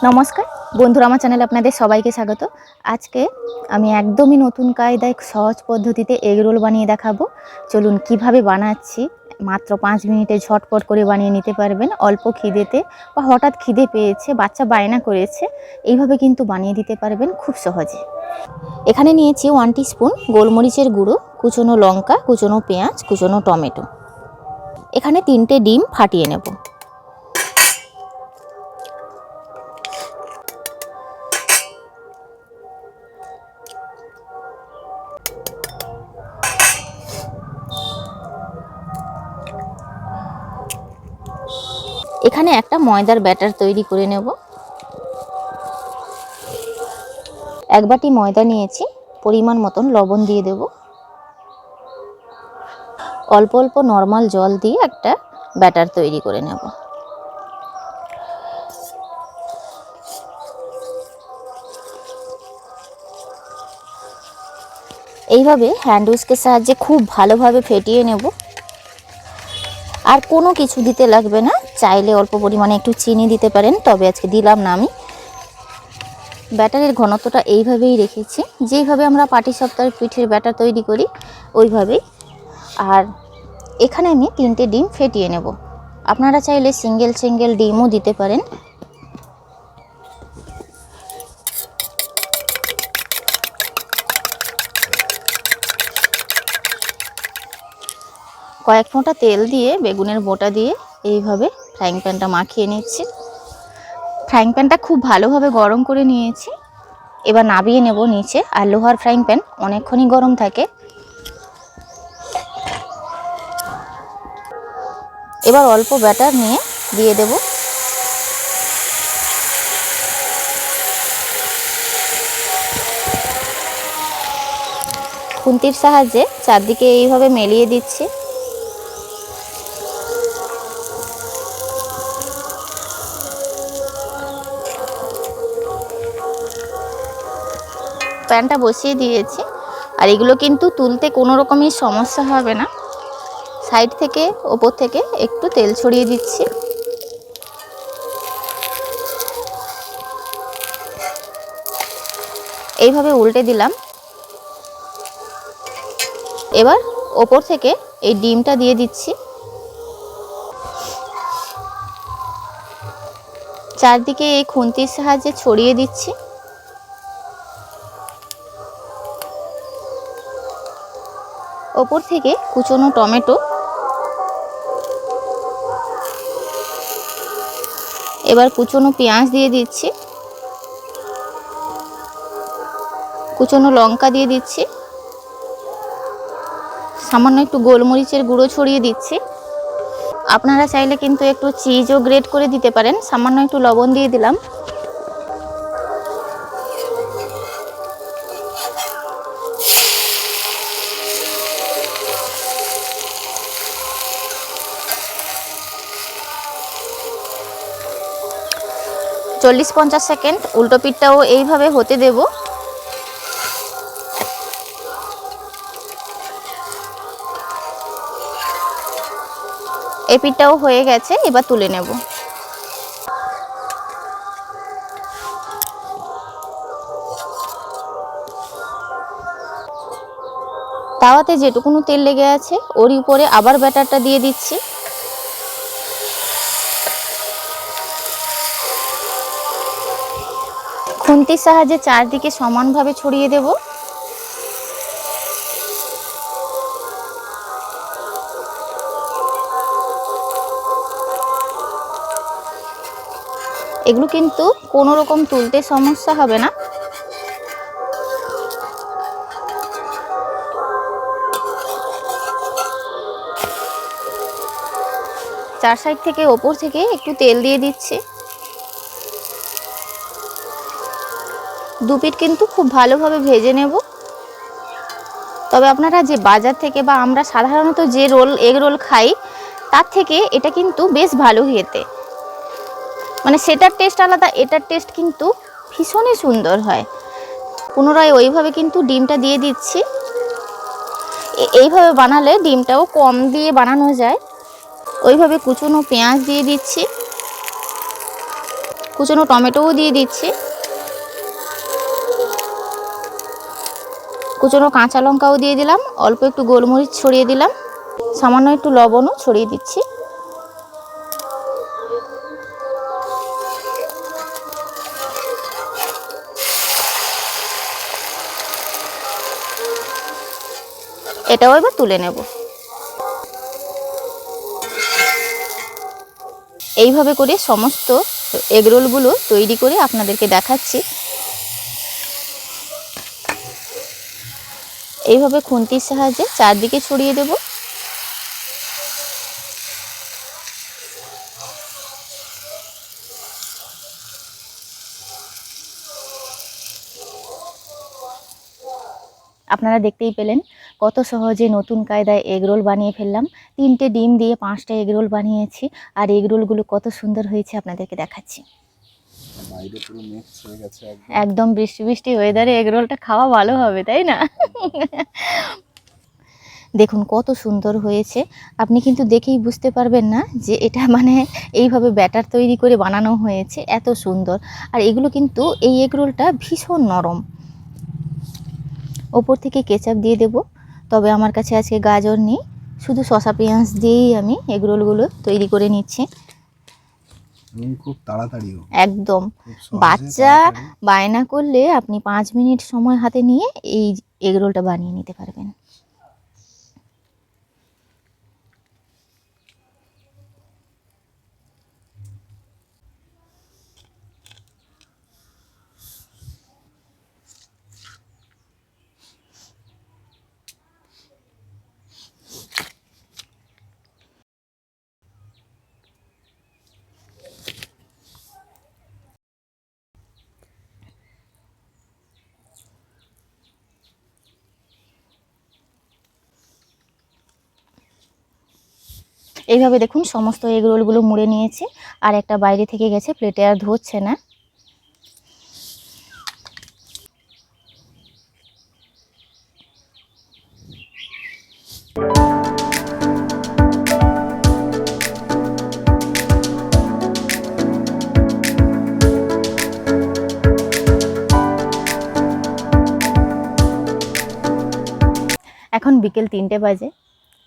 নমস্কার বন্ধুরা, আমার চ্যানেলে আপনাদের সবাইকে স্বাগত। আজকে আমি একদমই নতুন কায়দায় সহজ পদ্ধতিতে এগ রোল বানিয়ে দেখাবো। চলুন কিভাবে বানাচ্ছি। মাত্র 5 মিনিটে ঝটপট করে বানিয়ে নিতে পারবেন। অল্প খিদেতে বা হঠাৎ খিদে পেয়েছে, বাচ্চা বায়না করেছে, এইভাবে কিন্তু বানিয়ে দিতে পারবেন খুব সহজে। এখানে নিয়েছি 1 টিস্পুন গোলমরিচের গুঁড়ো, কুচনো লঙ্কা, কুচনো পেঁয়াজ, কুচনো টমেটো। এখানে 3টে ডিম ফাটিয়ে নেব। এখানে একটা ময়দার ব্যাটার তৈরি করে নেব। 1 বাটি ময়দা নিয়েছি, পরিমাণ মতন লবণ দিয়ে দেব। অল্প অল্প নরমাল জল দিয়ে একটা ব্যাটার তৈরি করে নেব। এইভাবে হ্যান্ড উইস্কের সাহায্যে খুব ভালোভাবে ফেটিয়ে নেব। আর কোনো কিছু দিতে লাগবে না, চাইলে অল্প পরিমাণে একটু চিনি দিতে পারেন, তবে আজকে দিলাম না আমি। ব্যাটারের ঘনত্বটা এইভাবেই রেখেছি, যেইভাবে আমরা পাটিসাপটার পিঠের ব্যাটার তৈরি করি ওইভাবেই। আর এখানে আমি 3টে ডিম ফেটিয়ে নেব। আপনারা চাইলে সিঙ্গেল ডিমও দিতে পারেন। কয়েক ফোঁটা তেল দিয়ে বেগুনের বোটা দিয়ে এইভাবে ফ্রাইং প্যানটা মাখিয়ে নিচ্ছি। ফ্রাইং প্যানটা খুব ভালোভাবে গরম করে নিয়েছি। এবার নামিয়ে নেব নিচে। আর লোহার ফ্রাইং প্যান অনেকক্ষণই গরম থাকে। এবার অল্প ব্যাটার নিয়ে দিয়ে দেব। খুন্তির সাহায্যে চারদিকে এইভাবে মেলিয়ে দিচ্ছি। প্যানটা বসিয়ে দিয়েছি। আর এগুলো কিন্তু তুলতে কোনো রকমই সমস্যা হবে না। সাইড থেকে ওপর থেকে একটু তেল ছড়িয়ে দিচ্ছি। এইভাবে উল্টে দিলাম। এবার ওপর থেকে এই ডিমটা দিয়ে দিচ্ছি। চারদিকে এই খুন্তির সাহায্যে ছড়িয়ে দিচ্ছি। ওপর থেকে কুচনো টমেটো, এবার কুচনো পেঁয়াজ দিয়ে দিচ্ছি, কুচনো লঙ্কা দিয়ে দিচ্ছি, সামান্য একটু গোলমরিচের গুঁড়ো ছড়িয়ে দিচ্ছি। আপনারা চাইলে কিন্তু একটু চিজও গ্রেট করে দিতে পারেন। সামান্য একটু লবণ দিয়ে দিলাম। চল্লিশ 50 সেকেন্ড উল্টো পিঠটাও এইভাবে হতে দেব। এই পিঠটাও হয়ে গেছে, এবার তুলে নেব। তাওয়াতে যেটুকুনো তেল লেগে আছে ওর উপরে আবার ব্যাটারটা দিয়ে দিচ্ছি। খুন্তির সাহায্যে চারদিকে সমানভাবে ছড়িয়ে দেব। এগুলো কিন্তু কোনো রকম তুলতে সমস্যা হবে না। চার সাইড থেকে ওপর থেকে একটু তেল দিয়ে দিচ্ছি। দু পিঠ কিন্তু খুব ভালোভাবে ভেজে নেব। তবে আপনারা যে বাজার থেকে বা আমরা সাধারণত যে এগ রোল খাই তার থেকে এটা কিন্তু বেশ ভালো খেতে। মানে সেটার টেস্ট আলাদা, এটার টেস্ট কিন্তু ভীষণই সুন্দর হয়। পুনরায় ওইভাবে কিন্তু ডিমটা দিয়ে দিচ্ছি। এইভাবে বানালে ডিমটাও কম দিয়ে বানানো যায়। ওইভাবে কুচনো পেঁয়াজ দিয়ে দিচ্ছি, কুচনো টমেটোও দিয়ে দিচ্ছি, কুচনো কাঁচা লঙ্কাও দিয়ে দিলাম, অল্প একটু গোলমরিচ ছড়িয়ে দিলাম, সামান্য একটু লবণও ছড়িয়ে দিচ্ছি। এটাও এবার তুলে নেব। এইভাবে করে সমস্ত এগরোলগুলো তৈরি করে আপনাদেরকে দেখাচ্ছি। এইভাবে খুন্তির সাহায্যে চারদিকে ছড়িয়ে দেব। আপনারা দেখতেই পেলেন কত সহজে নতুন কায়দায় এগরোল বানিয়ে ফেললাম। 3টে ডিম দিয়ে 5টা এগরোল বানিয়েছি, আর এগরোলগুলো কত সুন্দর হয়েছে আপনাদেরকে দেখাচ্ছি। বাইরে পুরো মিক্স হয়ে গেছে একদম বৃষ্টি বৃষ্টি ওয়েদারে এগরোলটা খাওয়া ভালো হবে, তাই না? দেখুন কত সুন্দর হয়েছে। আপনি কিন্তু দেখেই বুঝতে পারবেন না যে এটা মানে এইভাবে ব্যাটার তৈরি করে বানানো হয়েছে, এত সুন্দর। আর এগুলো কিন্তু এই এগরোলটা ভীষণ নরম। ওপর থেকে কেচাপ দিয়ে দেব, তবে আমার কাছে আজকে গাজর নেই, শুধু শসা পেঁয়াজ দিয়েই আমি এগরোলগুলো তৈরি করে নিচ্ছি। খুব তাড়াতাড়িও একদম বাচ্চা বায়না করলে আপনি 5 মিনিট সময় হাতে নিয়ে এই এগরোলটা বানিয়ে নিতে পারবেন। এইভাবে দেখুন সমস্ত এগরোলগুলো মুড়ে নিয়েছি, আর একটা বাইরে থেকে গেছে, প্লেটে আর ধরছে না। এখন বিকেল 3টে বাজে।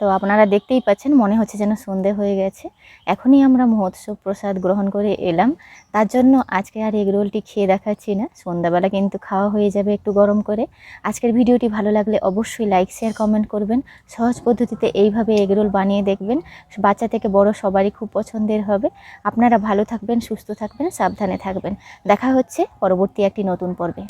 তো আপনারা দেখতেই পাচ্ছেন, মনে হচ্ছে যেন সন্ধে হয়ে গেছে। এখনই আমরা মহোৎসব প্রসাদ গ্রহণ করে এলাম, তার জন্য আজকে আর এগরোলটি খেয়ে দেখাচ্ছি না, সন্ধ্যাবেলা কিন্তু খাওয়া হয়ে যাবে একটু গরম করে। আজকের ভিডিওটি ভালো লাগলে অবশ্যই লাইক শেয়ার কমেন্ট করবেন। সহজ পদ্ধতিতে এইভাবে এগরোল বানিয়ে দেখবেন, বাচ্চা থেকে বড় সবারই খুব পছন্দের হবে। আপনারা ভালো থাকবেন, সুস্থ থাকবেন, সাবধানে থাকবেন। দেখা হচ্ছে পরবর্তী একটি নতুন পর্বে।